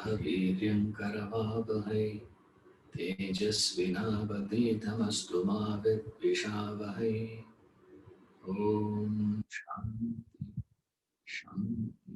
वीर्यं करवावहै तेजस्विनावधीतमस्तु मा विद्विषावहै। ॐ शान्ति शान्ति।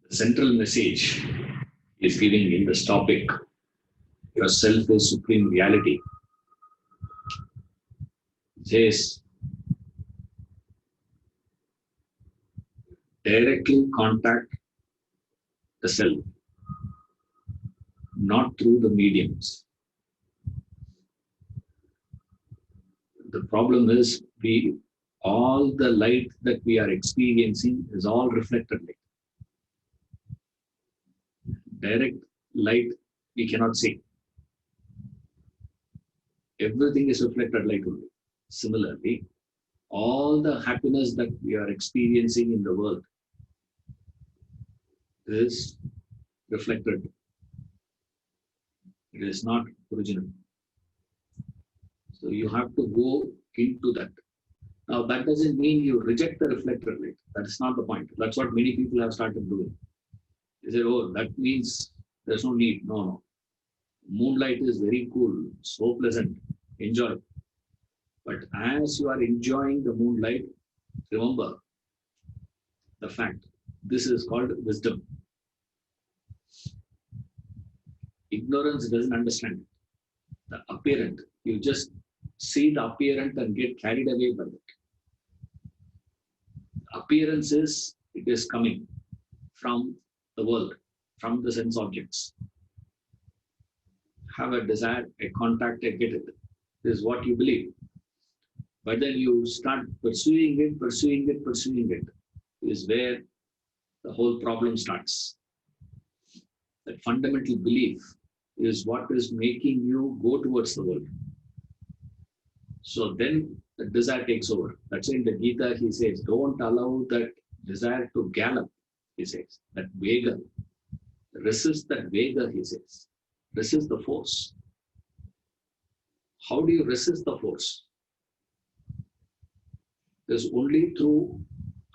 The central message is giving in this topic, yourself is supreme reality. It says, directly contact the self, not through the mediums. The problem is all the light that we are experiencing is all reflected light. Direct light we cannot see. Everything is reflected light only. Similarly, all the happiness that we are experiencing in the world is reflected. It is not original. So you have to go into that. Now that doesn't mean you reject the reflected light. That is not the point. That's what many people have started doing. They say, oh, that means there's no need. No, no. Moonlight is very cool, so pleasant. Enjoy. But as you are enjoying the moonlight, remember the fact. This is called wisdom. Ignorance doesn't understand it. The apparent. You just see the apparent and get carried away by it. Appearance is, it is coming from the world, from the sense objects. Have a desire, a contact, a get it. This is what you believe. But then you start pursuing it, pursuing it, pursuing it. Is where the whole problem starts. That fundamental belief is what is making you go towards the world. So then the desire takes over. That's in the Gita he says, don't allow that desire to gallop, he says. That vega. Resist that vega, he says. Resist the force. How do you resist the force? There's only through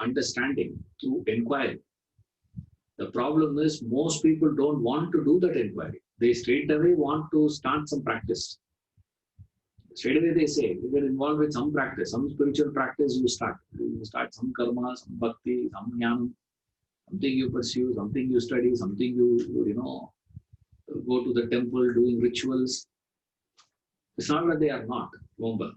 understanding, through inquiry. The problem is most people don't want to do that inquiry. They straight away want to start some practice. Straight away they say, you get involved with some practice, some spiritual practice you start. You start some karma, some bhakti, some jnana, something you pursue, something you study, something you go to the temple doing rituals. It's not that they are not, remember.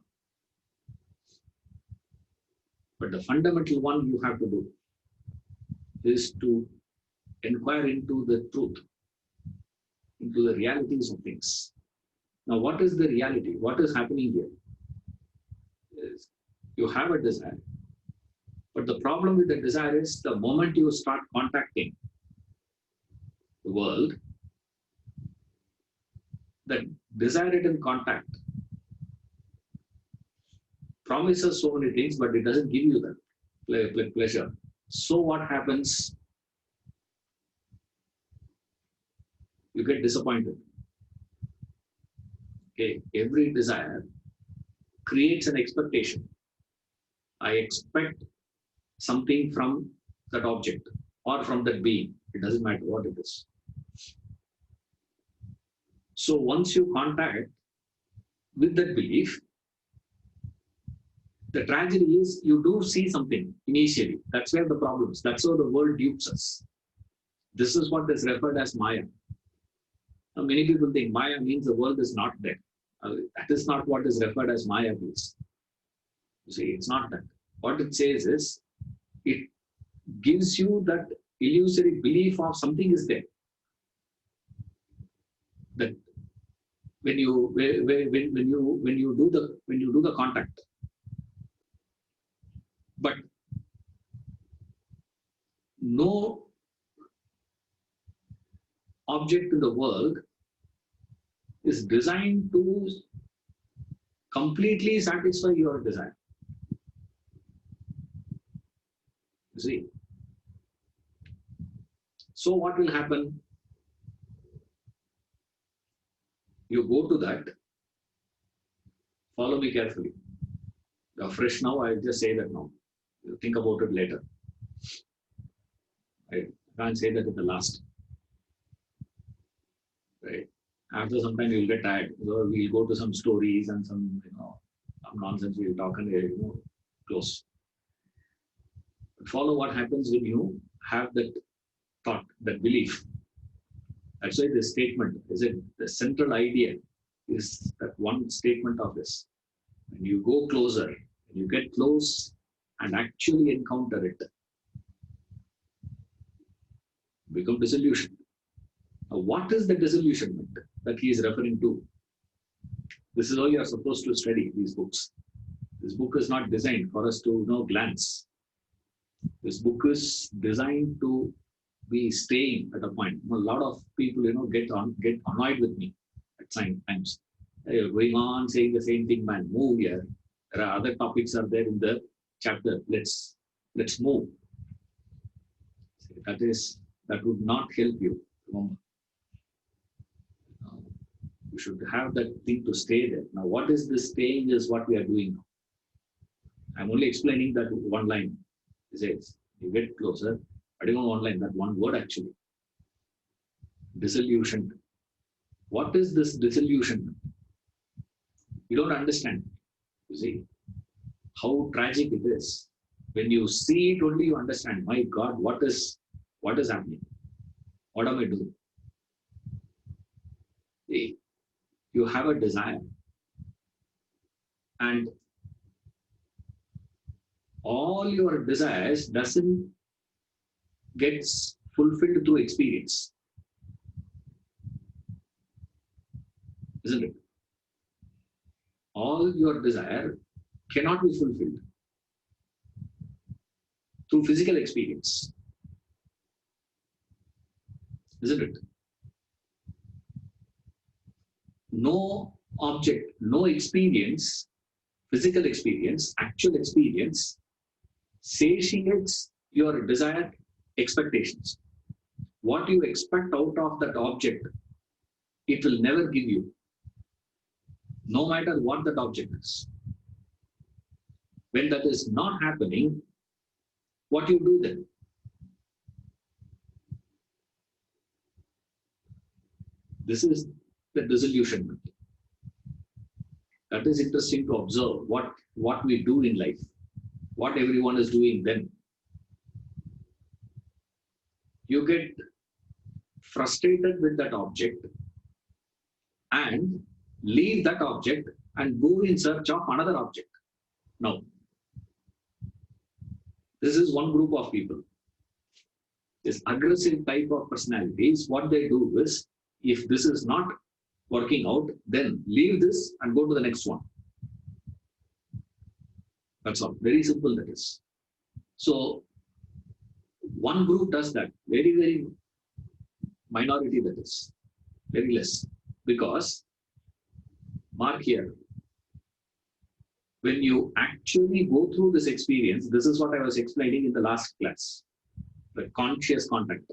But the fundamental one you have to do is to inquire into the truth, into the realities of things. Now, what is the reality? What is happening here? Is you have a desire. But the problem with the desire is the moment you start contacting the world, that desire-ridden contact promises so many things, but it doesn't give you that pleasure. So what happens? You get disappointed. Okay, every desire creates an expectation. I expect something from that object or from that being. It doesn't matter what it is. So once you contact with that belief, the tragedy is you do see something initially. That's where the problem is. That's how the world dupes us. This is what is referred as Maya. Now, many people think Maya means the world is not there. That is not what is referred as Maya means. You see, it's not that. What it says is, it gives you that illusory belief of something is there. That when you do the contact. But no object in the world is designed to completely satisfy your desire. You see? So what will happen? You go to that. Follow me carefully. You're fresh now, I'll just say that now. You think about it later. I can't say that at the last. Right? After some time you'll get tired. So we'll go to some stories and some, some nonsense we'll talk and close. But follow what happens when you have that thought, that belief. That's why this statement is it. The central idea is that one statement of this. When you go closer, when you get close and actually encounter it, become disillusioned. Now, what is the disillusionment that he is referring to? This is how you are supposed to study these books. This book is not designed for us to glance. This book is designed to be staying at a point. A lot of people, get annoyed with me at times. Hey, going on saying the same thing, man. Move here. There are other topics are there in the chapter. Let's move. That would not help you. Remember, you should have that thing to stay there. Now, what is this staying is what we are doing now. I'm only explaining that one line. It says, you get closer. I don't know one line, that one word actually. Disillusioned. What is this disillusionment? You don't understand. You see how tragic it is. When you see it only, you understand. My God, what is happening? What am I doing? See, you have a desire, and all your desires doesn't gets fulfilled through experience, isn't it? All your desire cannot be fulfilled through physical experience, isn't it? No object, no experience, physical experience, actual experience, satiates your desired expectations. What you expect out of that object, it will never give you, no matter what that object is. When that is not happening, what you do then? This is the disillusionment. That is interesting to observe what we do in life, what everyone is doing then. You get frustrated with that object and leave that object and go in search of another object. Now, this is one group of people. This aggressive type of personalities, what they do is, if this is not working out, then leave this and go to the next one. That's all. Very simple that is. So, one group does that. Very, very minority that is. Very less. Because, mark here, when you actually go through this experience, this is what I was explaining in the last class, the conscious contact.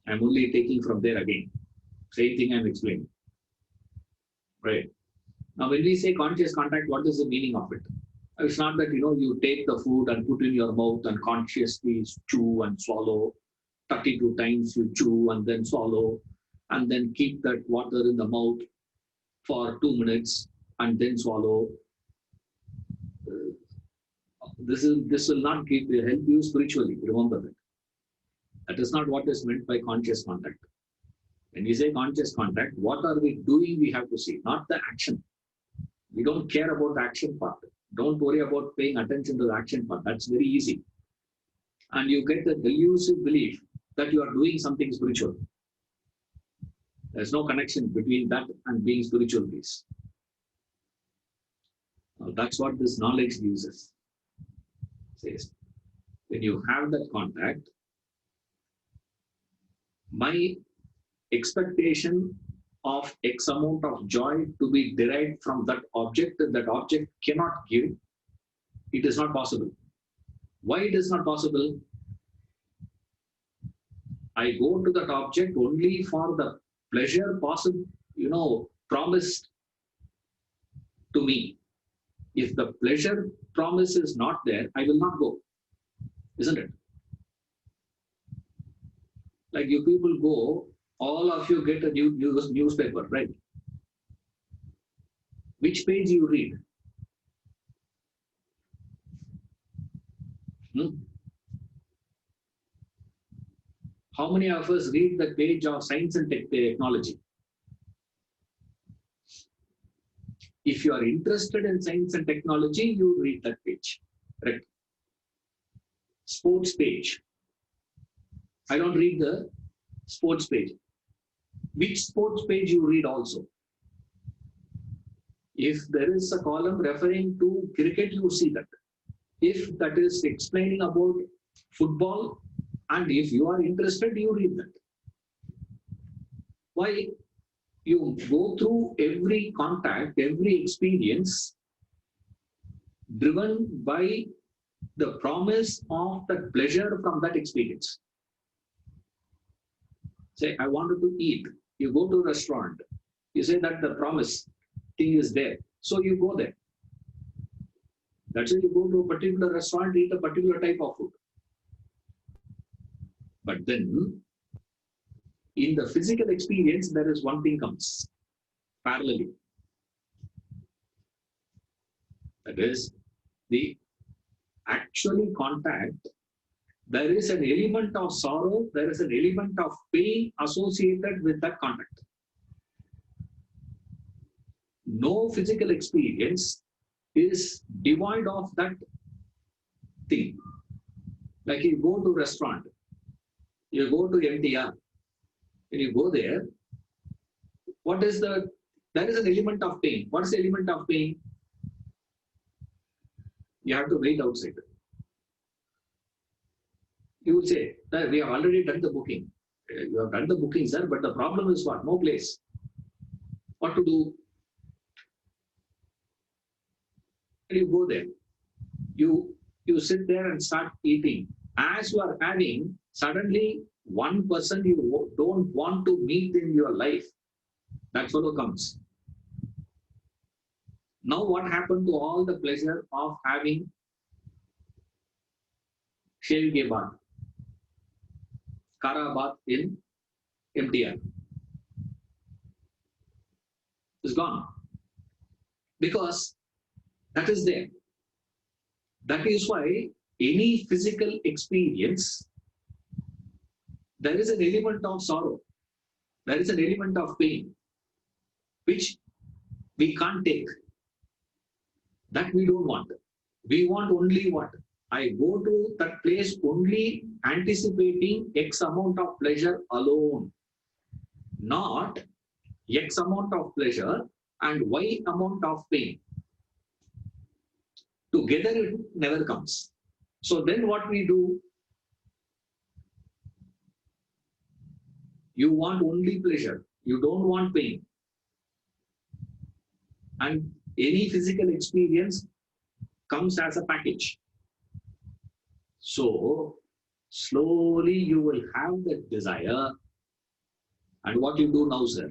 I'm only taking from there again. Same thing I'm explaining. Right. Now, when we say conscious contact, what is the meaning of it? It's not that, you take the food and put in your mouth and consciously chew and swallow. 32 times you chew and then swallow and then keep that water in the mouth for 2 minutes and then swallow. This will not help you spiritually. Remember that. That is not what is meant by conscious contact. When we say conscious contact, what are we doing? We have to see, not the action. We don't care about the action part. Don't worry about paying attention to the action part. That's very easy. And you get the delusive belief that you are doing something spiritual. There's no connection between that and being spiritual peace. That's what this knowledge gives us. Says, when you have that contact, my expectation of X amount of joy to be derived from that object cannot give, it is not possible. Why it is not possible? I go to that object only for the pleasure possible, promised to me. If the pleasure promise is not there, I will not go. Isn't it? Like you people go, all of you get a newspaper, right? Which page you read? How many of us read the page of science and technology? If you are interested in science and technology, you read that page. Right? Sports page. I don't read the sports page. Which sports page you read also? If there is a column referring to cricket, you see that. If that is explaining about football, and if you are interested, you read that. Why? You go through every contact, every experience driven by the promise of the pleasure from that experience. Say, I wanted to eat. You go to a restaurant. You say that the promise thing is there. So you go there. That's why you go to a particular restaurant, eat a particular type of food. But then, in the physical experience, there is one thing comes parallelly. That is, the actual contact, there is an element of sorrow, there is an element of pain associated with that contact. No physical experience is devoid of that thing. Like you go to a restaurant, you go to MTR, when you go there, there is an element of pain. What is the element of pain? You have to wait outside. You will say that we have already done the booking. You have done the booking, sir, but the problem is what? No place. What to do? And you go there. You sit there and start eating. As you are having, suddenly one person you don't want to meet in your life, that fellow comes. Now what happened to all the pleasure of having Shelge bath, Kara bath in MTR? It's gone. Because that is there. That is why any physical experience, there is an element of sorrow. There is an element of pain, which we can't take. That we don't want. We want only what? I go to that place only anticipating X amount of pleasure alone. Not X amount of pleasure and Y amount of pain. Together it never comes. So then what we do? You want only pleasure. You don't want pain. And any physical experience comes as a package. So slowly you will have that desire. And what you do now, sir?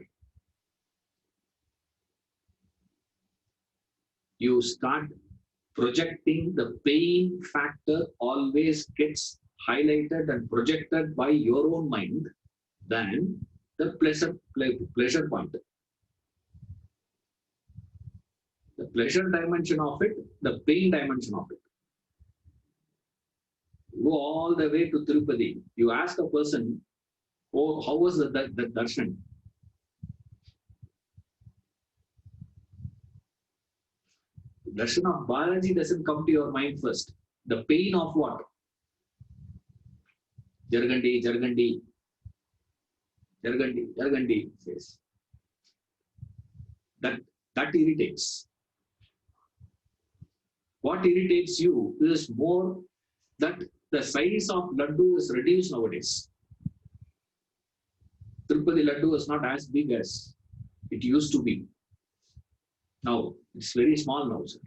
You start projecting. The pain factor always gets highlighted and projected by your own mind than the pleasure point. The pleasure dimension of it, the pain dimension of it. Go all the way to Tirupati. You ask a person, oh, how was the darshan? Darshan of Balaji doesn't come to your mind first. The pain of what? Jargandi. Yargandi says. That irritates. What irritates you is more that the size of laddu is reduced nowadays. Tirupati laddu is not as big as it used to be. Now, it's very small now, sir.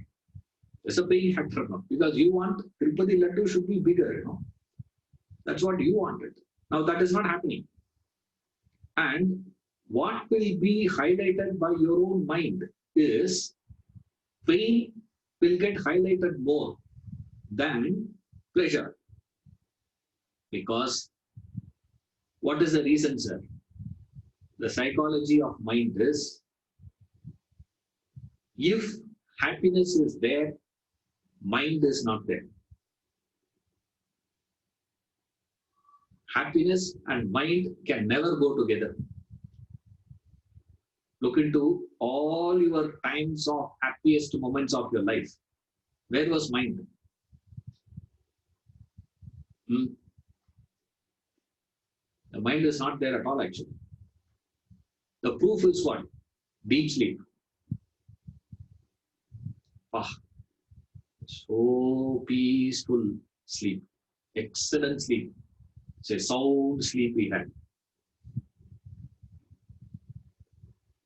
There's a paying factor now. Because you want Tirupati laddu should be bigger, you know. That's what you wanted. Now, that is not happening. And what will be highlighted by your own mind is pain will get highlighted more than pleasure. Because what is the reason, sir? The psychology of mind is if happiness is there, mind is not there. Happiness and mind can never go together. Look into all your times of happiest moments of your life. Where was mind? The mind is not there at all, actually. The proof is what? Deep sleep. So peaceful sleep. Excellent sleep. It's a sound sleep we had.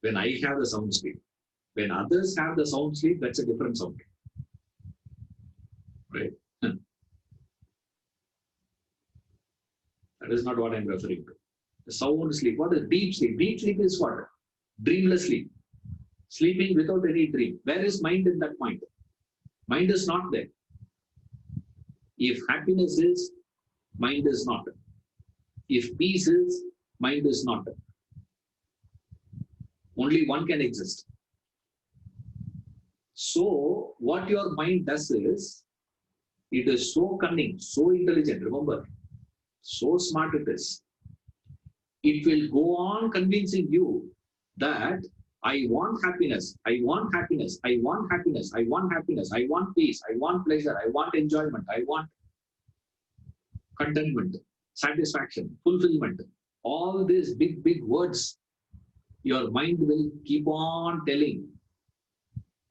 When I have the sound sleep. When others have the sound sleep, that's a different sound. Right? That is not what I'm referring to. The sound sleep. What is deep sleep? Deep sleep is what? Dreamless sleep. Sleeping without any dream. Where is mind in that point? Mind is not there. If happiness is, mind is not. If peace is, mind is not. Only one can exist. So, what your mind does is, it is so cunning, so intelligent, remember, so smart it is. It will go on convincing you that I want happiness, I want happiness, I want happiness, I want happiness, I want peace, I want pleasure, I want enjoyment, I want contentment, satisfaction, fulfillment. All these big, big words, your mind will keep on telling.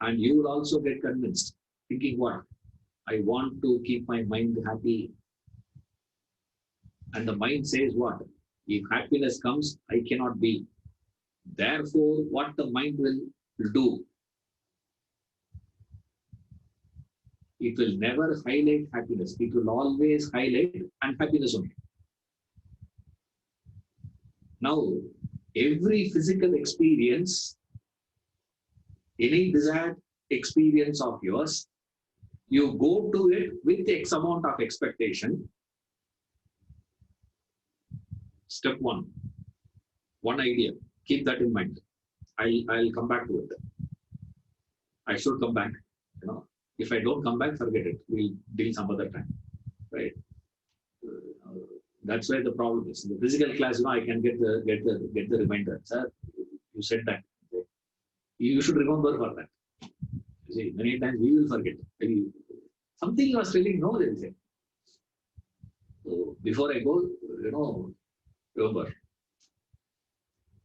And you will also get convinced, thinking what? I want to keep my mind happy. And the mind says what? If happiness comes, I cannot be. Therefore, what the mind will do? It will never highlight happiness. It will always highlight unhappiness only. Now, every physical experience, any desired experience of yours, you go to it with X amount of expectation. Step one idea. Keep that in mind. I'll come back to it. I should come back. You know, if I don't come back, forget it. We'll deal some other time, right? That's where the problem is. In the physical class, you know, I can get the reminder. Sir, you said that. You should remember for that. You see, many times we will forget. Something you was telling, no, there is it. So before I go, you know, remember,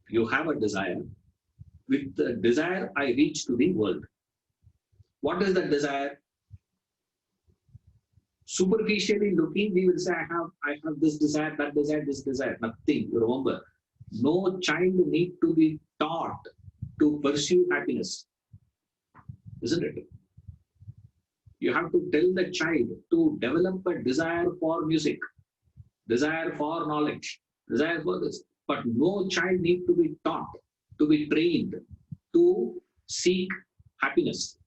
you have a desire. With the desire, I reach to the world. What is that desire? Superficially looking, we will say, I have this desire, that desire, this desire. Nothing. You remember, no child need to be taught to pursue happiness. Isn't it? You have to tell the child to develop a desire for music, desire for knowledge, desire for this. But no child need to be taught, to be trained to seek happiness.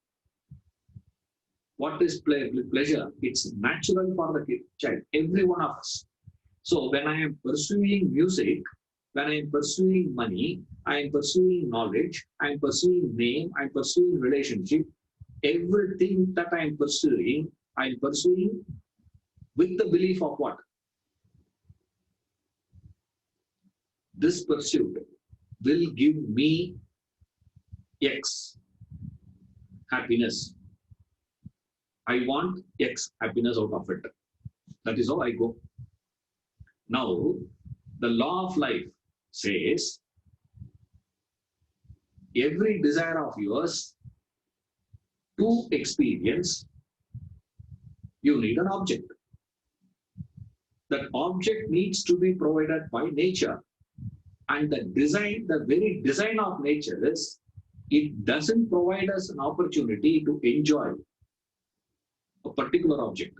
What is pleasure? It's natural for the child, every one of us. So when I am pursuing music, when I am pursuing money, I am pursuing knowledge, I am pursuing name, I am pursuing relationship, everything that I am pursuing with the belief of what? This pursuit will give me X happiness. I want X happiness out of it. That is how I go. Now, the law of life, says, every desire of yours to experience, you need an object. That object needs to be provided by nature. And the design, the very design of nature is, it doesn't provide us an opportunity to enjoy a particular object.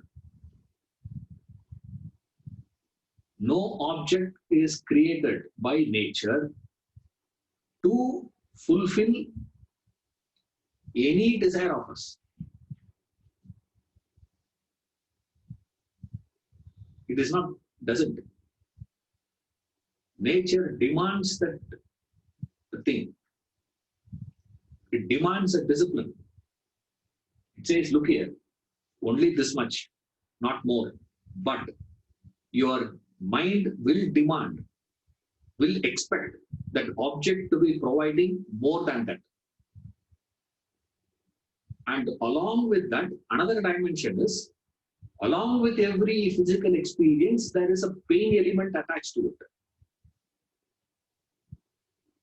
No object is created by nature to fulfill any desire of us. It is not, doesn't. Nature demands that the thing. It demands a discipline. It says, look here, only this much, not more. But your mind will demand, will expect that object to be providing more than that. And along with that, another dimension is, along with every physical experience, there is a pain element attached to it.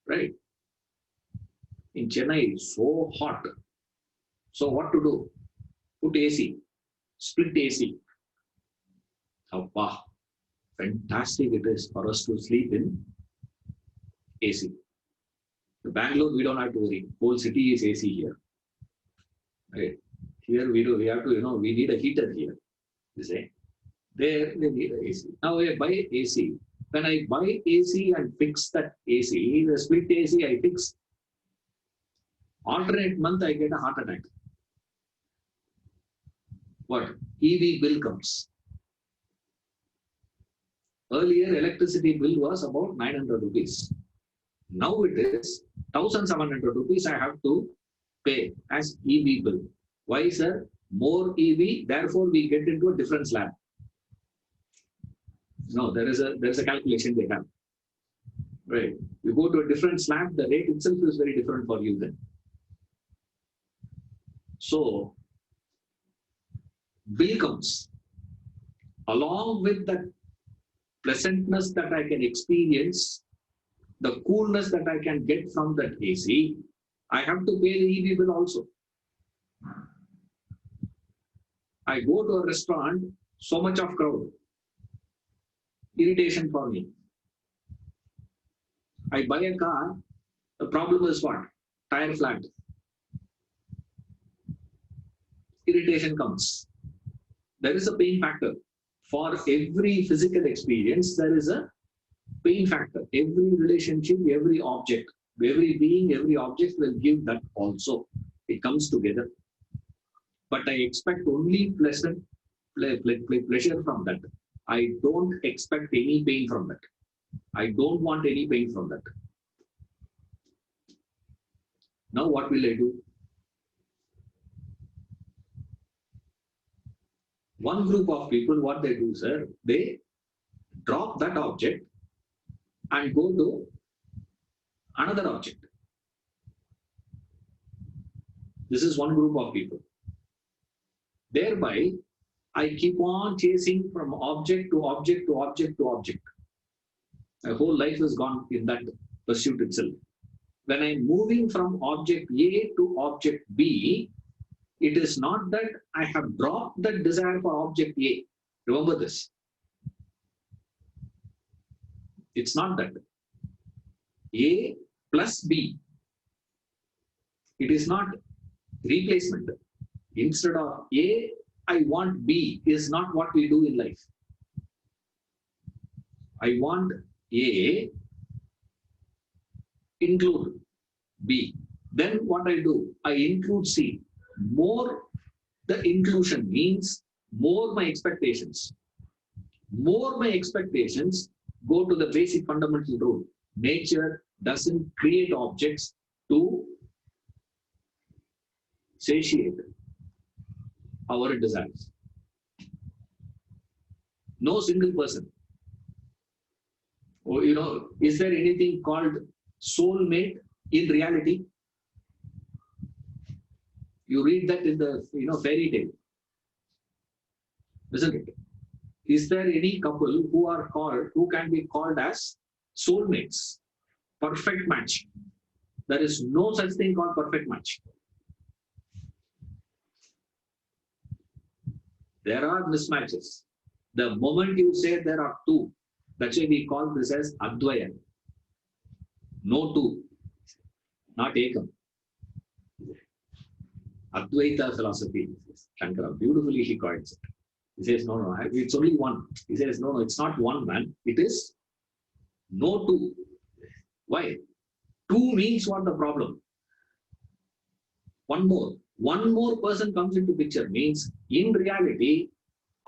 Right? In Chennai, it's so hot. So what to do? Put AC, split AC. Oh, wow. Fantastic it is for us to sleep in AC. In Bangalore, we don't have to worry. Whole city is AC here. Right? Here we have to, we need a heater here. You say. There they need a AC. Now I buy AC. When I buy AC and fix that AC, the split AC I fix, alternate month I get a heart attack. What? EV bill comes. Earlier, electricity bill was about 900 rupees. Now it is 1,700 rupees I have to pay as EV bill. Why, sir? More EV, therefore we get into a different slab. No, there is a calculation they have. Right. You go to a different slab, the rate itself is very different for you then. So, bill comes. Along with that pleasantness that I can experience, the coolness that I can get from that AC, I have to pay the EV bill also. I go to a restaurant, so much of crowd. Irritation for me. I buy a car, the problem is what? Tire flat. Irritation comes. There is a pain factor. For every physical experience, there is a pain factor. Every relationship, every object, every being, every object will give that also. It comes together. But I expect only pleasure from that. I don't expect any pain from that. I don't want any pain from that. Now what will I do? One group of people, what they do, sir, they drop that object and go to another object. This is one group of people. Thereby, I keep on chasing from object to object to object to object. My whole life has gone in that pursuit itself. When I'm moving from object A to object B, it is not that I have dropped the desire for object A. Remember this. It's not that. A plus B. It is not replacement. Instead of A, I want B is not what we do in life. I want A, include B. Then what I do? I include C. More the inclusion means more my expectations. More my expectations go to the basic fundamental rule. Nature doesn't create objects to satiate our desires. No single person. Or, is there anything called soulmate in reality? You read that in the fairy tale, isn't it? Is there any couple who can be called as soulmates, perfect match. There is no such thing called perfect match. There are mismatches. The moment you say there are two, that's why we call this as Advaya. No two, not Ekam. Advaita philosophy. Shankara, beautifully he coins it. He says, no, it's only one. He says, no, it's not one, man. It is no two. Why? Two means what the problem? One more person comes into picture means in reality,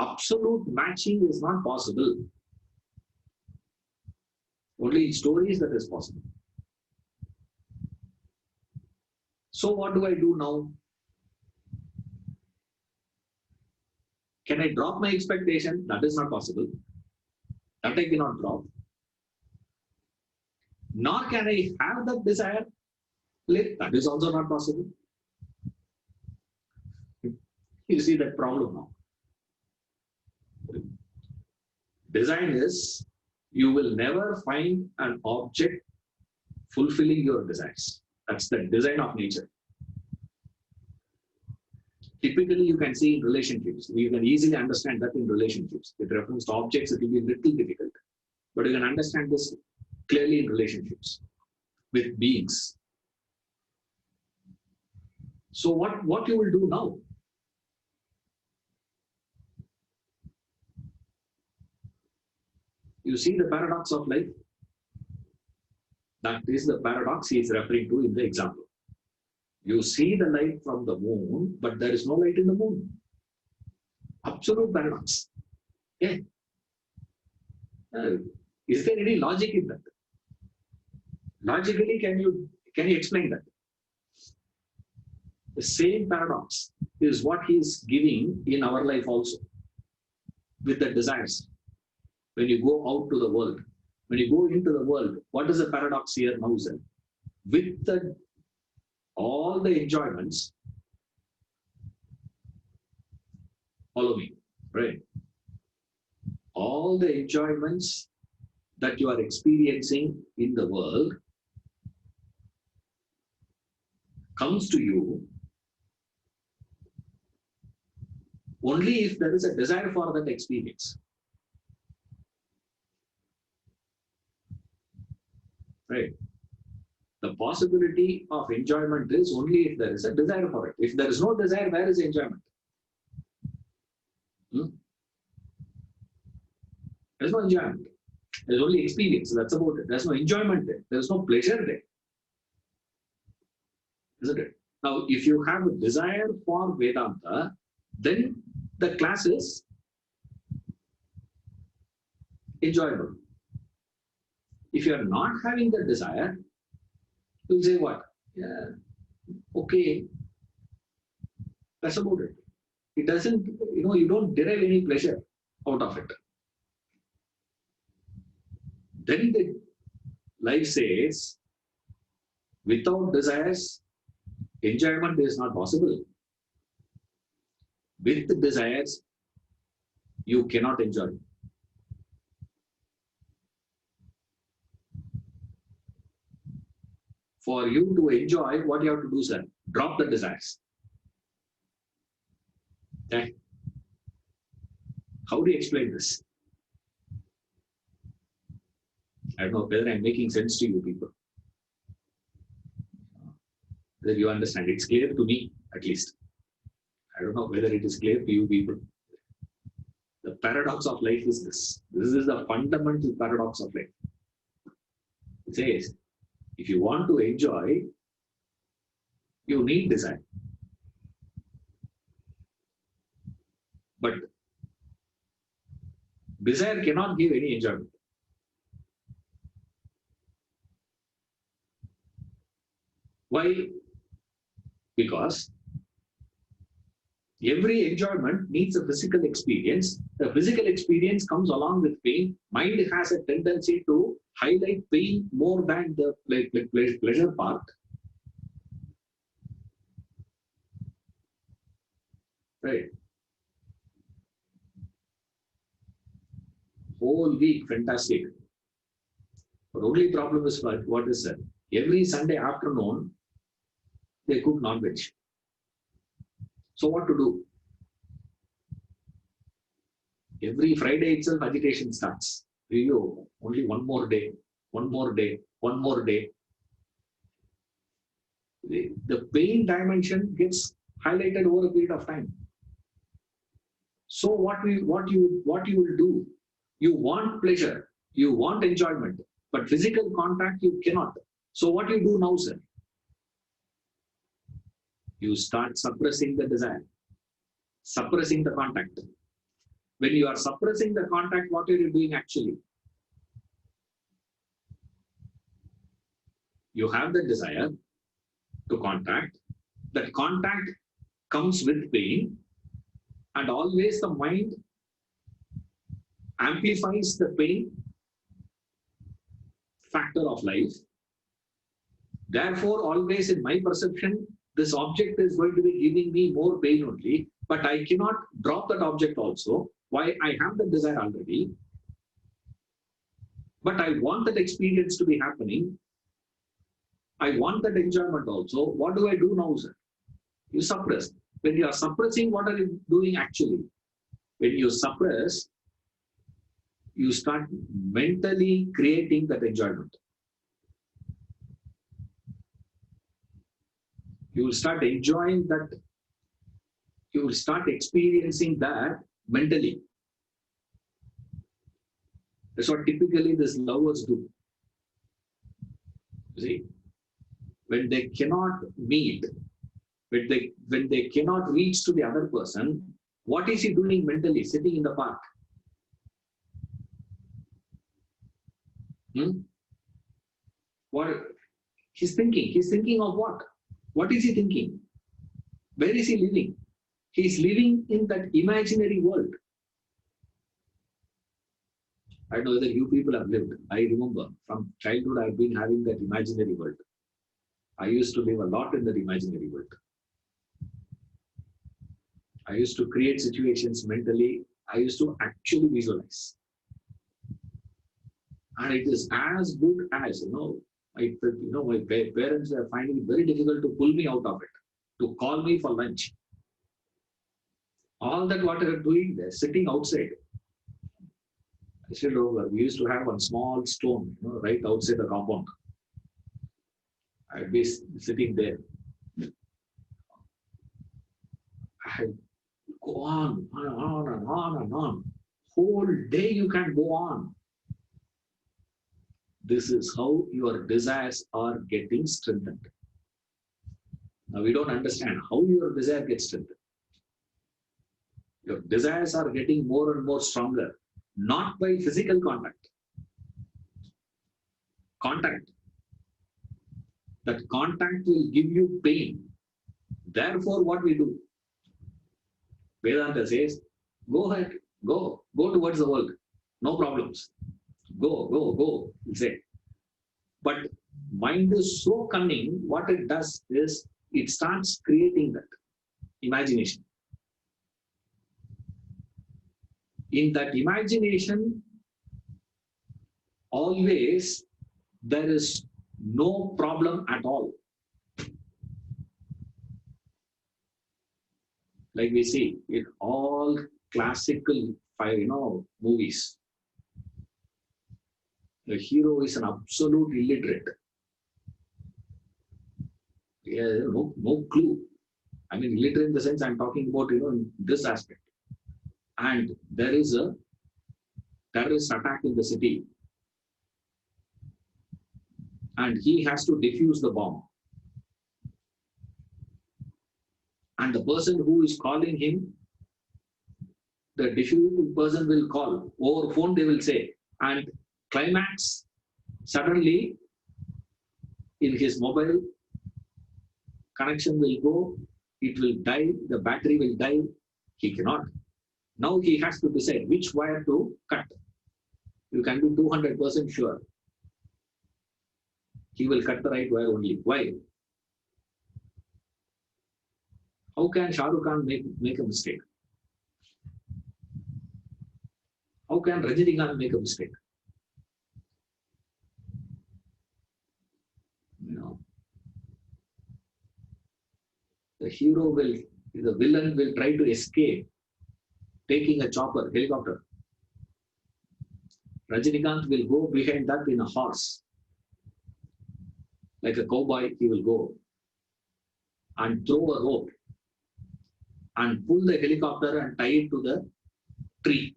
absolute matching is not possible. Only in stories that is possible. So what do I do now? Can I drop my expectation? That is not possible. That I cannot drop. Nor can I have that desire. That is also not possible. You see that problem now. Design is, you will never find an object fulfilling your desires. That's the design of nature. Typically, you can see in relationships. You can easily understand that in relationships. With reference to objects, it will be a little difficult. But you can understand this clearly in relationships with beings. So what you will do now? You see the paradox of life? That is the paradox he is referring to in the example. You see the light from the moon, but there is no light in the moon. Absolute paradox. Yeah. Is there any logic in that? Logically, can you explain that? The same paradox is what he is giving in our life also, with the desires. When you go out to the world, when you go into the world, what is the paradox here now, sir? With all the enjoyments, follow me, right? All the enjoyments that you are experiencing in the world comes to you only if there is a desire for that experience. Right? The possibility of enjoyment is only if there is a desire for it. If there is no desire, where is enjoyment? There's no enjoyment. There's only experience. That's about it. There's no enjoyment there. There's no pleasure there. Isn't it? Now, if you have a desire for Vedanta, then the class is enjoyable. If you are not having the desire, you'll say what? Yeah, okay. That's about it. It doesn't, you don't derive any pleasure out of it. Then the life says, without desires, enjoyment is not possible. With the desires, you cannot enjoy. For you to enjoy, what you have to do, sir? Drop the desires. Okay. How do you explain this? I don't know whether I'm making sense to you people. Whether you understand. It's clear to me, at least. I don't know whether it is clear to you people. The paradox of life is this. This is the fundamental paradox of life. It says, if you want to enjoy, you need desire. But desire cannot give any enjoyment. Why? Because every enjoyment needs a physical experience. The physical experience comes along with pain. Mind has a tendency to highlight pain more than the pleasure part. Right. Whole week, fantastic. But only problem is what is that? Every Sunday afternoon, they cook non-veg. So what to do? Every Friday itself, agitation starts. Review, only one more day, one more day, one more day. The pain dimension gets highlighted over a period of time. So what you will do? You want pleasure, you want enjoyment, but physical contact you cannot. So what you do now, sir? You start suppressing the desire, suppressing the contact. When you are suppressing the contact, what are you doing actually? You have the desire to contact. That contact comes with pain, and always the mind amplifies the pain factor of life. Therefore, always in my perception, this object is going to be giving me more pain only, but I cannot drop that object also. Why? I have the desire already, but I want that experience to be happening. I want that enjoyment also. What do I do now, sir? You suppress. When you are suppressing, what are you doing actually? When you suppress, you start mentally creating that enjoyment. You will start enjoying that. You will start experiencing that mentally. That's what typically these lovers do. You see, when they cannot meet, when they cannot reach to the other person, what is he doing mentally? Sitting in the park. What he's thinking? He's thinking of what? What is he thinking? Where is he living? He's living in that imaginary world. I don't know whether you people have lived. I remember from childhood I've been having that imaginary world. I used to live a lot in that imaginary world. I used to create situations mentally. I used to actually visualize. And it is as good as, my parents are finding it very difficult to pull me out of it, to call me for lunch. All that what they're doing, they're sitting outside. I still remember, we used to have one small stone, right outside the compound. I'd be sitting there. I'd go on and on and on and on. Whole day you can go on. This is how your desires are getting strengthened. Now we don't understand how your desire gets strengthened. Your desires are getting more and more stronger, not by physical contact. Contact. That contact will give you pain. Therefore, what we do? Vedanta says, go ahead, go towards the world. No problems. Go, say. But mind is so cunning, what it does is it starts creating that imagination. In that imagination, always there is no problem at all. Like we see in all classical movies, the hero is an absolute illiterate. He has no clue. I mean, illiterate in the sense I'm talking about, in this aspect. And there is a terrorist attack in the city. And he has to defuse the bomb. And the person who is calling him, the defusing person will call. Over phone they will say. And climax, suddenly in his mobile, connection will go, it will die, the battery will die, he cannot. Now he has to decide which wire to cut. You can be 200% sure. He will cut the right wire only. Why? How can Shah Rukh Khan make a mistake? How can Rajinikanth make a mistake? the villain will try to escape, taking a chopper, helicopter. Rajinikanth will go behind that in a horse. Like a cowboy, he will go and throw a rope and pull the helicopter and tie it to the tree.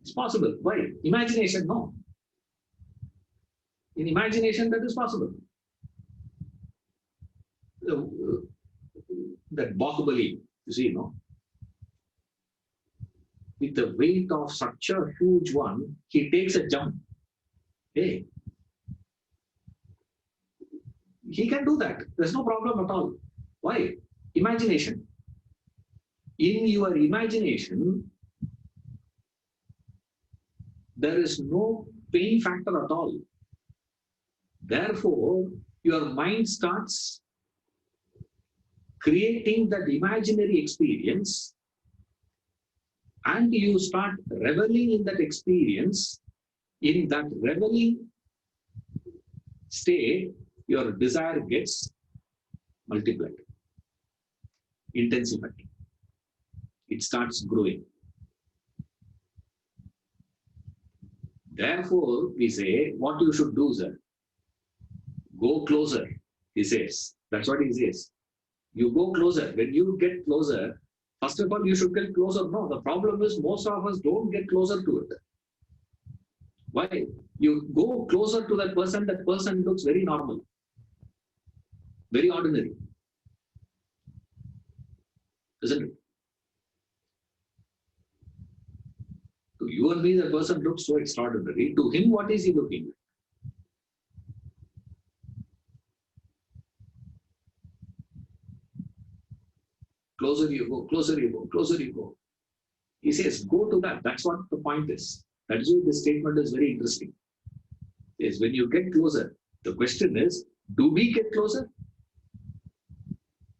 It's possible. Why? Imagination, no. In imagination, that is possible. That Bahubali, you see, no? With the weight of such a huge one, he takes a jump. Hey, he can do that. There's no problem at all. Why? Imagination. In your imagination, there is no pain factor at all. Therefore, your mind starts creating that imaginary experience, and you start reveling in that experience. In that reveling state, your desire gets multiplied, intensified. It starts growing. Therefore, we say, what you should do, sir? Go closer, he says. That's what he says. You go closer. When you get closer, first of all, you should get closer. No, the problem is most of us don't get closer to it. Why? You go closer to that person looks very normal, very ordinary. Isn't it? To you and me, the person looks so extraordinary. To him, what is he looking like? Closer you go, closer you go, closer you go. He says, go to that. That's what the point is. That is why this statement is very interesting. Is when you get closer, the question is, do we get closer?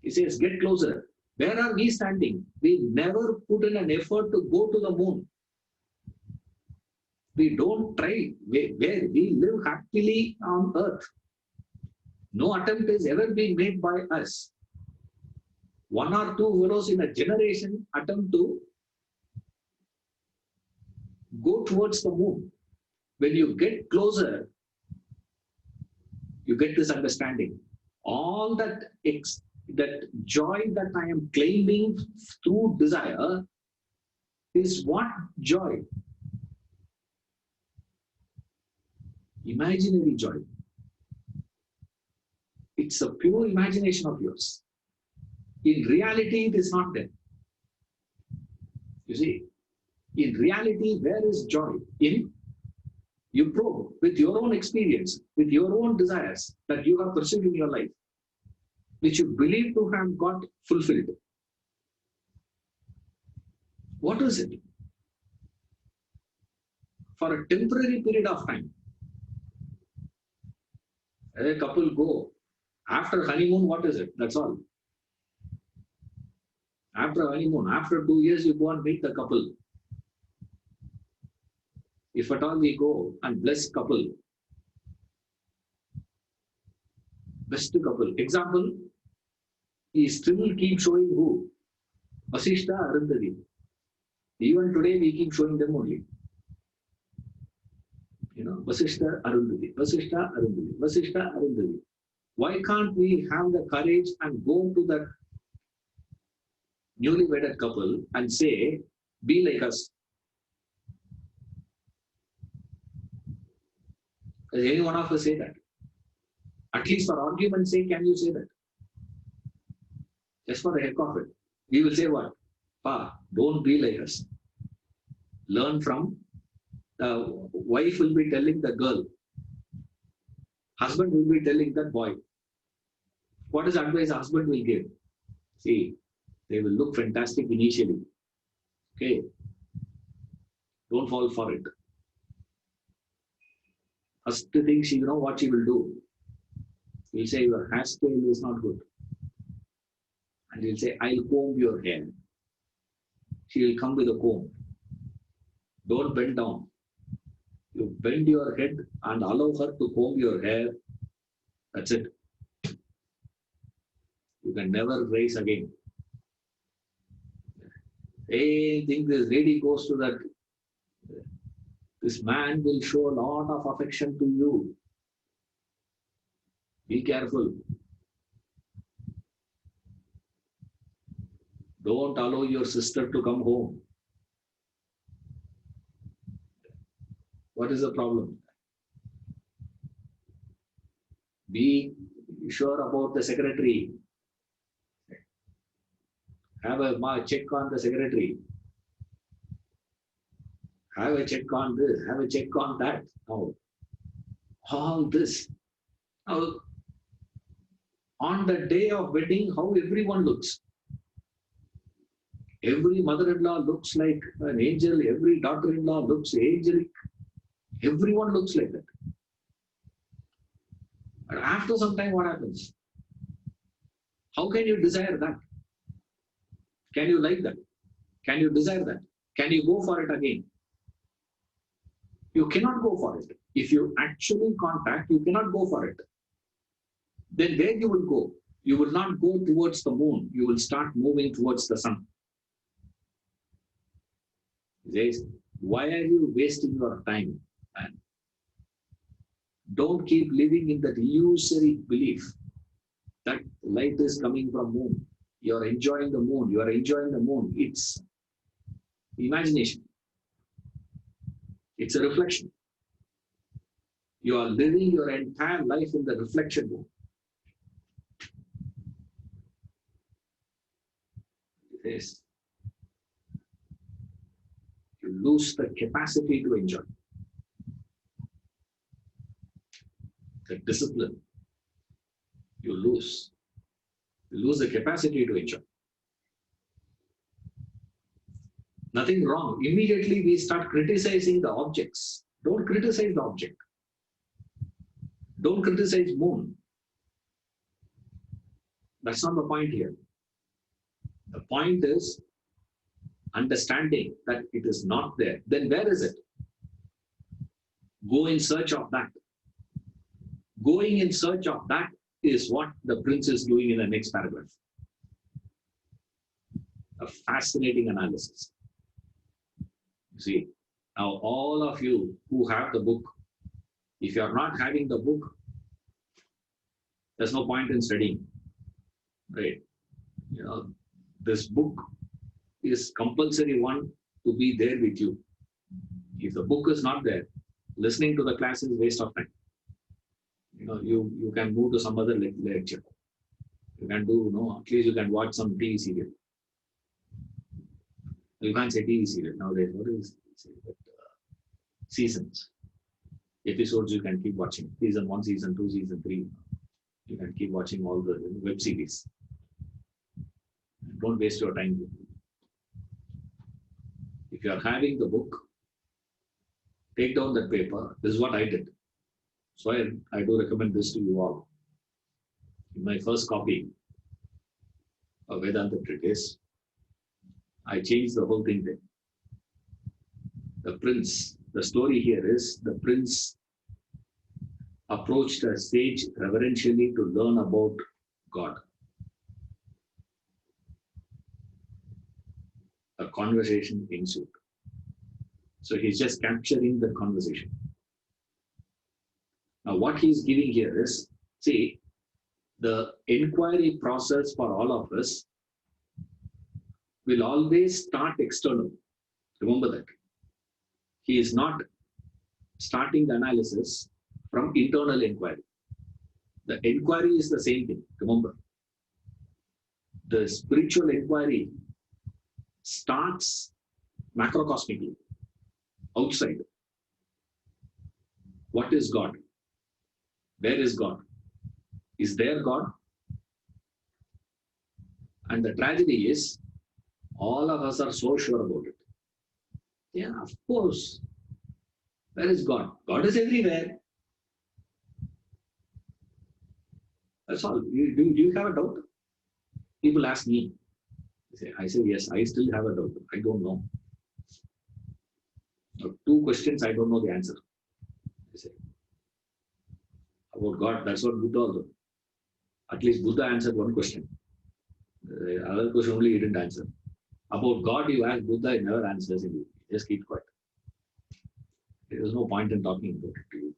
He says, get closer. Where are we standing? We never put in an effort to go to the moon. We don't try. Where we live happily on earth. No attempt has ever been made by us. One or two fellows in a generation attempt to go towards the moon. When you get closer, you get this understanding. All that joy that I am claiming through desire is what joy? Imaginary joy. It's a pure imagination of yours. In reality, it is not there. You see, in reality, where is joy? You probe with your own experience, with your own desires that you have pursued in your life, which you believe to have got fulfilled. What is it? For a temporary period of time, a couple go. After honeymoon, what is it? That's all. After honeymoon, after 2 years, you go and meet the couple. If at all we go and bless couple, best couple. Example, he still keep showing who? Vasishta, Arundhati. Even today, we keep showing them only. You know, Vasishta, Arundhati, Vasishta, Arundhati, Vasishta, Arundhati. Why can't we have the courage and go to that newly wedded couple and say, be like us? Does any one of us say that? At least for argument's sake, can you say that? Just for the heck of it. We will say what? Pa, don't be like us. Learn from. The wife will be telling the girl. Husband will be telling that boy. What is advice husband will give? See, they will look fantastic initially. Okay. Don't fall for it. First thing she know what she will do. He'll say your hairstyle is not good. And he'll say, I'll comb your hair. She will come with a comb. Don't bend down. You bend your head and allow her to comb your hair. That's it. can never raise again. Anything this lady goes to that, this man will show a lot of affection to you. Be careful. Don't allow your sister to come home. What is the problem? Be sure about the secretary. Have a check on the secretary. Have a check on this. Have a check on that. Now, all this. Now, on the day of wedding, how everyone looks. Every mother-in-law looks like an angel. Every daughter-in-law looks angelic. Everyone looks like that. But after some time, what happens? How can you desire that? Can you like that? Can you desire that? Can you go for it again? You cannot go for it. If you actually contact, you cannot go for it. Then where you will go? You will not go towards the moon. You will start moving towards the sun. He says, why are you wasting your time? And don't keep living in that illusory belief that light is coming from moon. You are enjoying the moon. You are enjoying the moon. It's imagination. It's a reflection. You are living your entire life in the reflection mode. Yes. You lose the capacity to enjoy. The discipline. You lose. You lose the capacity to enjoy. Nothing wrong. Immediately we start criticizing the objects. Don't criticize the object. Don't criticize moon. That's not the point here. The point is understanding that it is not there. Then where is it? Go in search of that. Going in search of that is what the prince is doing in the next paragraph. A fascinating analysis. You see, now all of you who have the book, if you are not having the book, there's no point in studying. Right? You know, this book is compulsory one to be there with you. If the book is not there, listening to the class is waste of time. You know, you can move to some other lecture. You can do, at least you can watch some TV serial. You can't say TV serial nowadays. What is it? Seasons. Episodes you can keep watching. Season 1, Season 2, Season 3. You can keep watching all the web series. Don't waste your time. If you are having the book, take down that paper. This is what I did. So I do recommend this to you all. In my first copy of Vedanta Treatise, I changed the whole thing there. The prince, the story here is the prince approached a sage reverentially to learn about God. A conversation ensued. So he's just capturing the conversation. Now what he's giving here is, see, the inquiry process for all of us will always start external. Remember that. He is not starting the analysis from internal inquiry. The inquiry is the same thing, remember. The spiritual inquiry starts macrocosmically, outside. What is God? Where is God? Is there God? And the tragedy is, all of us are so sure about it. Yeah, of course. Where is God? God is everywhere. That's all. Do you have a doubt? People ask me. I say, yes, I still have a doubt. I don't know. Now, 2 questions, I don't know the answer. I say, about God, that's what Buddha also. At least Buddha answered 1 question. The other question only he didn't answer. About God, you ask Buddha, he never answers him. Just keep quiet. There is no point in talking about it to you.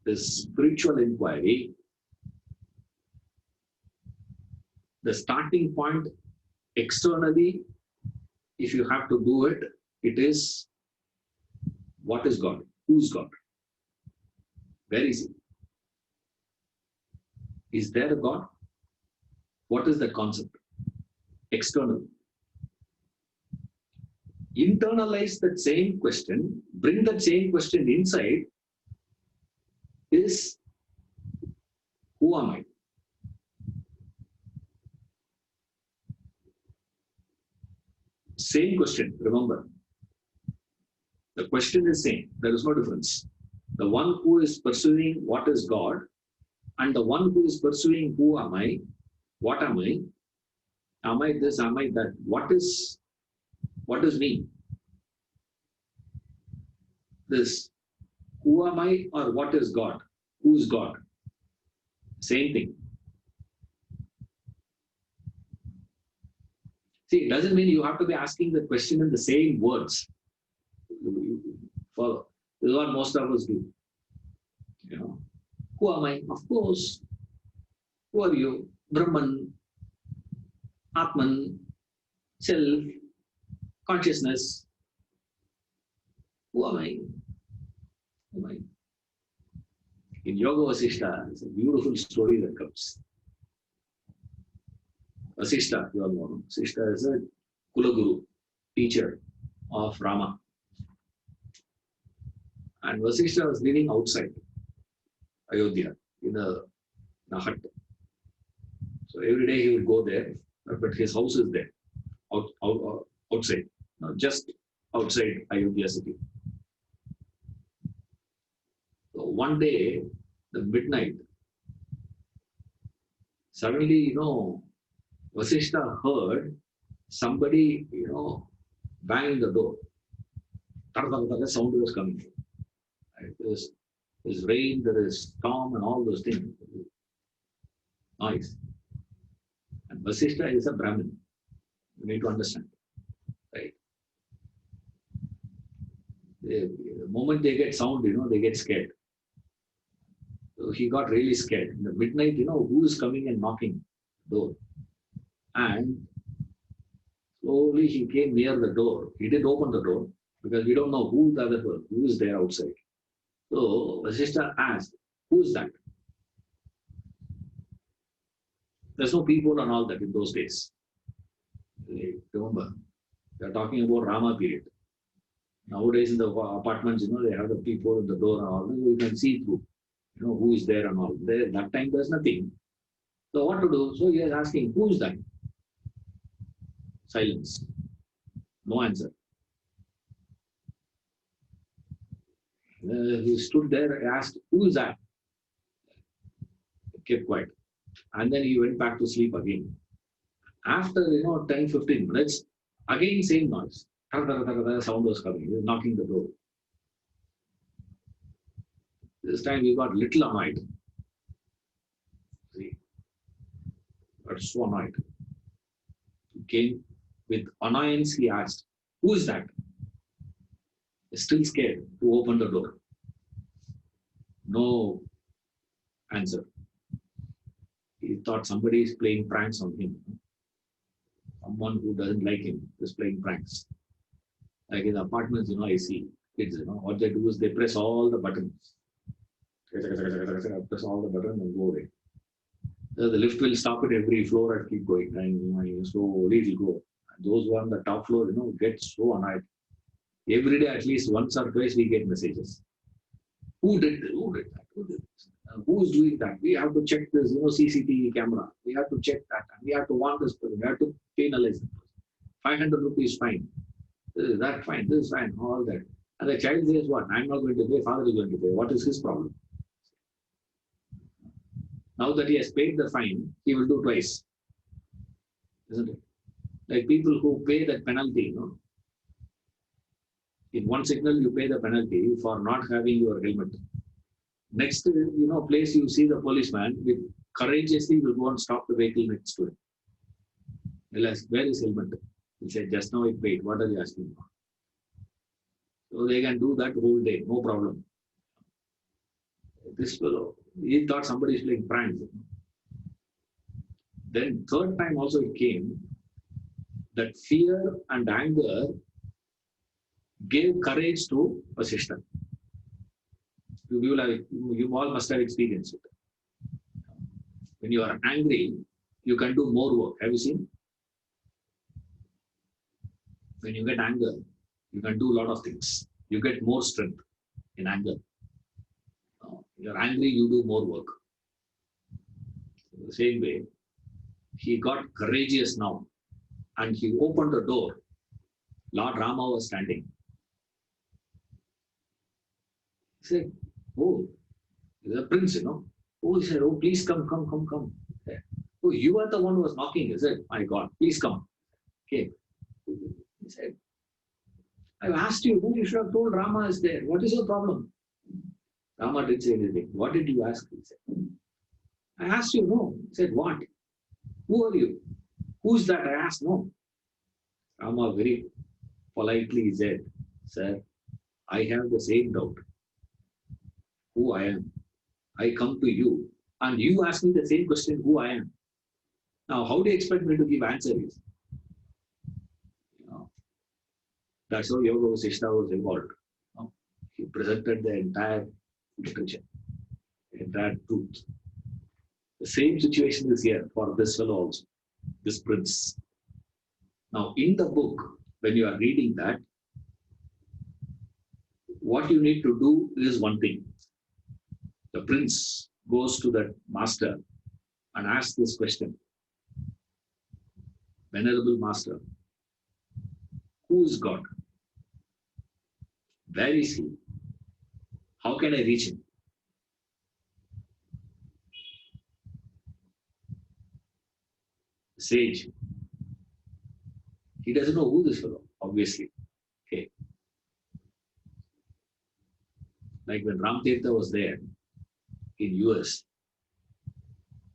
This spiritual inquiry, the starting point externally, if you have to do it, it is what is God? Who's God? Very easy. Is there a God? What is the concept? External. Internalize that same question, bring that same question inside, is who am I? Same question, remember. The question is same. There is no difference. The one who is pursuing what is God and the one who is pursuing who am I, what am I this, am I that, what is me? This, who am I or what is God? Who is God? Same thing. See, it doesn't mean you have to be asking the question in the same words. Follow. This is what most of us do. You know, who am I? Of course. Who are you? Brahman, Atman, self, consciousness. Who am I? Who am I? In Yoga Vasishta, it's a beautiful story that comes. Vasishta, you all know. Vasishta is a Kulaguru, teacher of Rama. And Vasishta was living outside Ayodhya in a hut. So every day he would go there, but his house is there, outside, just outside Ayodhya city. So one day, the midnight, suddenly, Vasishta heard somebody, banging the door. Sound was coming. Right? There's rain, there is storm, and all those things. Noise. And Vasishta is a Brahmin. You need to understand. Right? The moment they get sound, they get scared. So he got really scared. In the midnight, who is coming and knocking the door? And slowly he came near the door. He didn't open the door because we don't know who the other person, who is there outside. So Vasishta asked, who is that? There's no people and all that in those days. Remember, they're talking about Rama period. Nowadays in the apartments, they have the people at the door and all. You can see through, who is there and all. There, that time there's nothing. So what to do? So he is asking, who is that? Silence. No answer. He stood there and asked, who is that? Kept quiet. And then he went back to sleep again. After 10-15 minutes, again same noise. Sound was coming. He was knocking the door. This time he got little annoyed. See, got so annoyed. He came with annoyance. He asked, "Who is that?" He's still scared to open the door. No answer. He thought somebody is playing pranks on him. Someone who doesn't like him is playing pranks. Like in apartments, I see kids, what they do is they press all the buttons. Press all the buttons and go away. So the lift will stop at every floor and keep going. And slowly it will go. And those who are on the top floor, get so annoyed. Every day, at least once or twice, we get messages. Who did that? Who did that? Who did this? Who is doing that? We have to check this, CCTV camera. We have to check that. And we have to warn this person. We have to penalize the person. 500 rupees fine. This is that fine. This is fine. All that. And the child says, what? I'm not going to pay. Father is going to pay. What is his problem? Now that he has paid the fine, he will do twice. Isn't it? Like people who pay that penalty, In one signal, you pay the penalty for not having your helmet. Next, place you see the policeman with courageously will go and stop the vehicle next to him. He'll ask, where is helmet? He'll say, just now it paid. What are you asking for? So they can do that whole day, no problem. This fellow, he thought somebody is playing pranks. Then third time also it came that fear and anger gave courage to a sister. You all must have experienced it. When you are angry, you can do more work. Have you seen? When you get anger, you can do a lot of things. You get more strength in anger. You're angry, you do more work. The same way, he got courageous now and he opened the door. Lord Rama was standing. He said, oh, he's a prince, Oh, he said, oh, please come. Oh, you are the one who was knocking. He said, my God, please come. Okay. He said, I've asked you, you should have told Rama is there. What is your problem? Rama didn't say anything. What did you ask? He said, I asked you, no. He said, what? Who are you? Who's that? I asked, no. Rama very politely said, sir, I have the same doubt. Who I am. I come to you and you ask me the same question, who I am. Now, how do you expect me to give answers? That's how Yoga Vasishtha was involved. He presented the entire literature, the entire truth. The same situation is here for this fellow also, this prince. Now, in the book, when you are reading that, what you need to do is one thing. The prince goes to the master and asks this question. Venerable master, who is God? Where is he? How can I reach him? Sage. He doesn't know who this fellow, obviously. Okay. Like when Ramtirtha was there in US,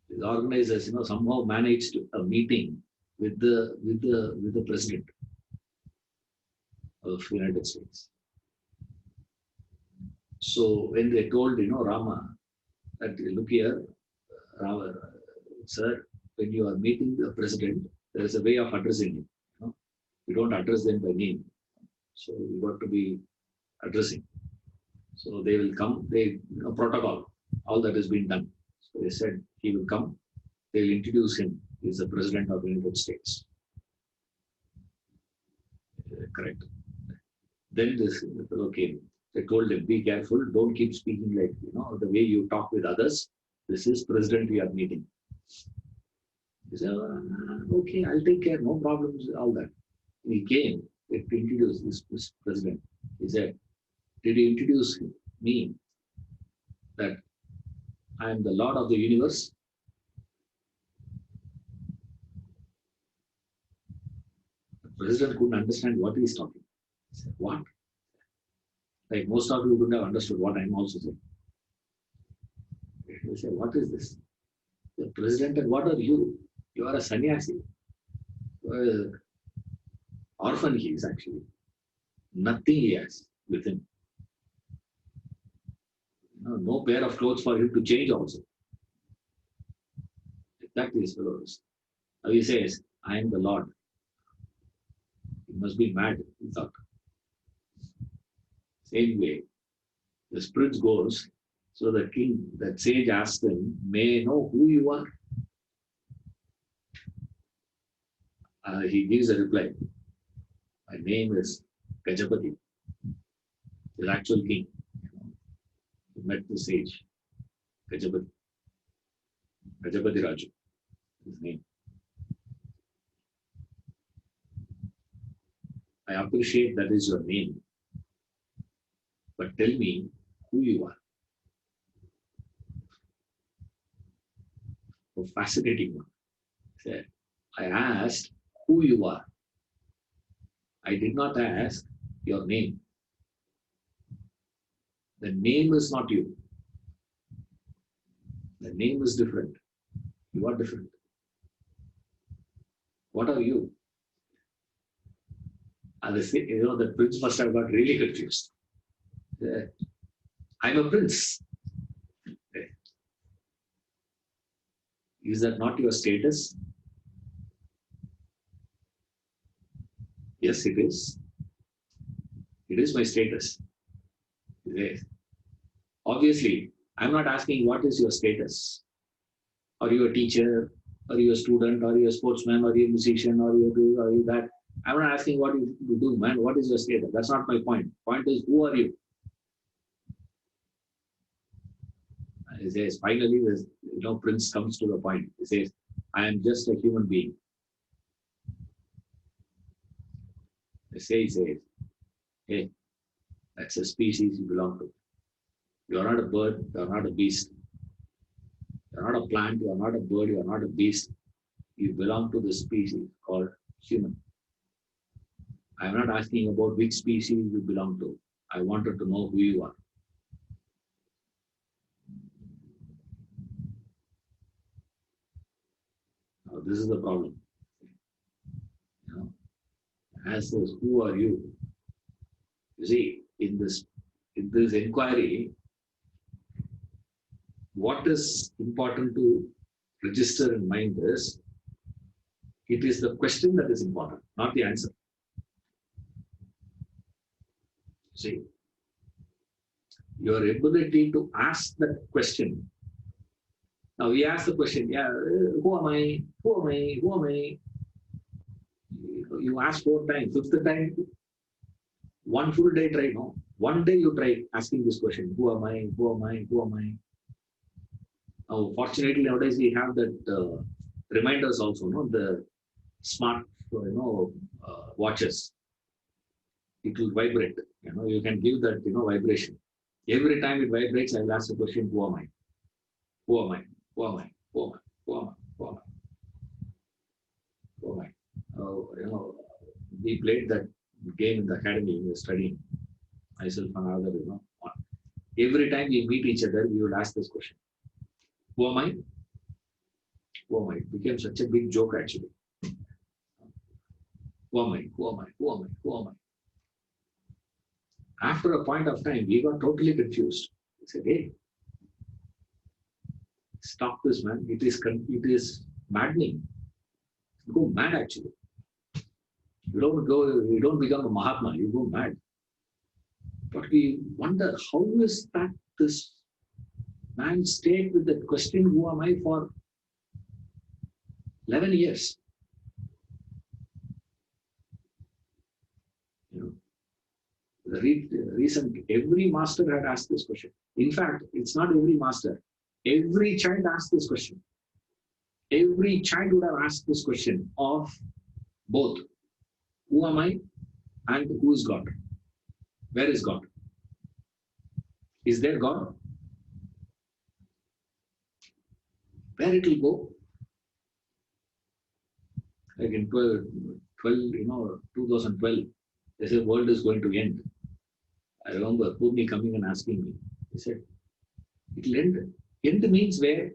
his organizers, somehow managed a meeting with the president of the United States. So when they told, Rama, that look here, Rama, sir, when you are meeting the president, there is a way of addressing him. You don't address them by name. So you got to be addressing. So they will come, protocol, all that has been done. So they said he will come, they will introduce him. He is the president of the United States. Correct. Then this fellow came. They told him, be careful, don't keep speaking like, the way you talk with others. This is president we are meeting. He said, okay, I'll take care, no problems, all that. He came to introduce this president. He said, did you introduce me that I am the Lord of the universe? The president couldn't understand what he is talking. He said, what? Like most of you wouldn't have understood what I'm also saying. He said, what is this? The president, and what are you? You are a sannyasi. You are an orphan he is actually. Nothing he has with him. No pair of clothes for him to change also. Exactly his fellows. Now he says, I am the Lord. He must be mad, he thought. Same way, the prince goes, so the king, that sage asks him, may I know who you are? He gives a reply. My name is Gajapati, the actual king. He met the sage, Gajapati. Gajapati Raju, his name. I appreciate that is your name. But tell me who you are. A fascinating one. Said, I asked who you are. I did not ask your name. The name is not you. The name is different. You are different. What are you? And they say, the prince must have got really confused. I'm a prince. Is that not your status? Yes, it is. It is my status. Yes. Obviously, I'm not asking what is your status. Are you a teacher? Are you a student? Are you a sportsman? Are you a musician? Are you that? I'm not asking what you do, man. What is your status? That's not my point. Point is, who are you? He says, finally, this prince comes to the point. He says, I am just a human being. He says, hey, that's a species you belong to. You are not a bird, you are not a beast. You are not a plant, you are not a bird, you are not a beast. You belong to the species called human. I am not asking about which species you belong to. I wanted to know who you are. Now, this is the problem. As says, who are you? You see, in this inquiry, what is important to register in mind is, it is the question that is important, not the answer. See, your ability to ask that question. Now we ask the question, who am I? Who am I? Who am I? You ask 4 times, 5th time, one full day try, no? One day you try asking this question, who am I? Who am I? Who am I? Now, fortunately, nowadays we have that reminders also, no? The smart, watches. It will vibrate. You can give that, vibration. Every time it vibrates, I will ask the question, who am I? Who am I? Who am I? Who am I? Who am I? Who am I? Who am I? We played that game in the academy. We were studying, myself and other, Every time we meet each other, we would ask this question. Who am I? Who am I? It became such a big joke, actually. Who am I? Who am I? Who am I? Who am I? After a point of time, we got totally confused. We said, hey, stop this, man. It is maddening. You go mad, actually. You don't become a Mahatma, you go mad. But we wonder, how is that this man stayed with that question, who am I, for 11 years? The recent, every master had asked this question. In fact, it's not every master. Every child asked this question. Every child would have asked this question of both. Who am I and who is God? Where is God? Is there God? Where it will go? Like in 2012, they said world is going to end. I remember Purni coming and asking me. He said, it will end. End means where?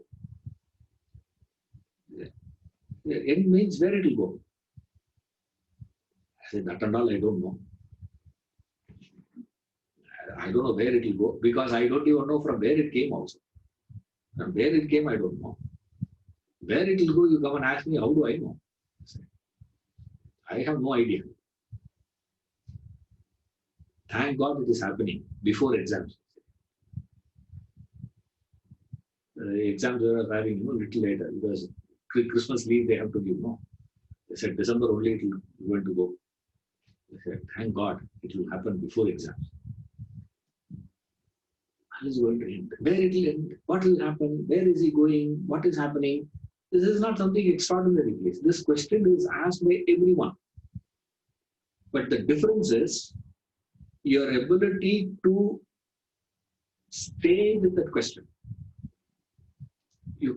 End means where it will go. I said, that and all I don't know. I don't know where it will go, because I don't even know from where it came also. From where it came, I don't know. Where it will go, you come and ask me, how do I know? I have no idea. Thank God it is happening before exams. The exams were having little later, because Christmas leave they have to give. No, they said December only it will going to go. They said, thank God it will happen before exams. How is going to end? Where it will end? What will happen? Where is he going? What is happening? This is not something extraordinary. This question is asked by everyone. But the difference is your ability to stay with that question. You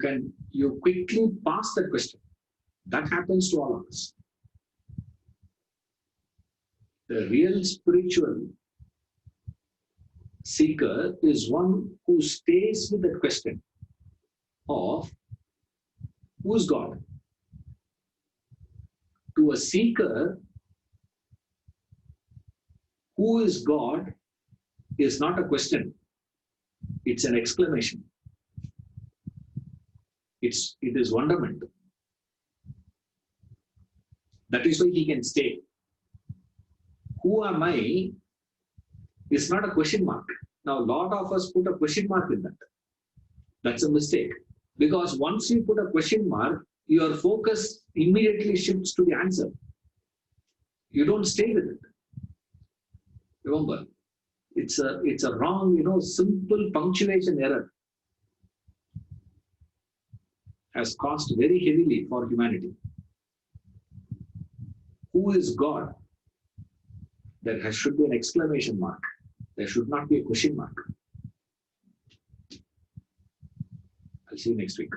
quickly pass that question. That happens to all of us. The real spiritual seeker is one who stays with that question of Who is God? To a seeker, who is God is not a question. It's an exclamation. It is wonderment. That is why he can stay. Who am I is not a question mark. Now, a lot of us put a question mark in that. That's a mistake. Because once you put a question mark, your focus immediately shifts to the answer. You don't stay with it. Remember, it's a wrong, simple punctuation error has cost very heavily for humanity. Who is God? There should be an exclamation mark. There should not be a question mark. I'll see you next week.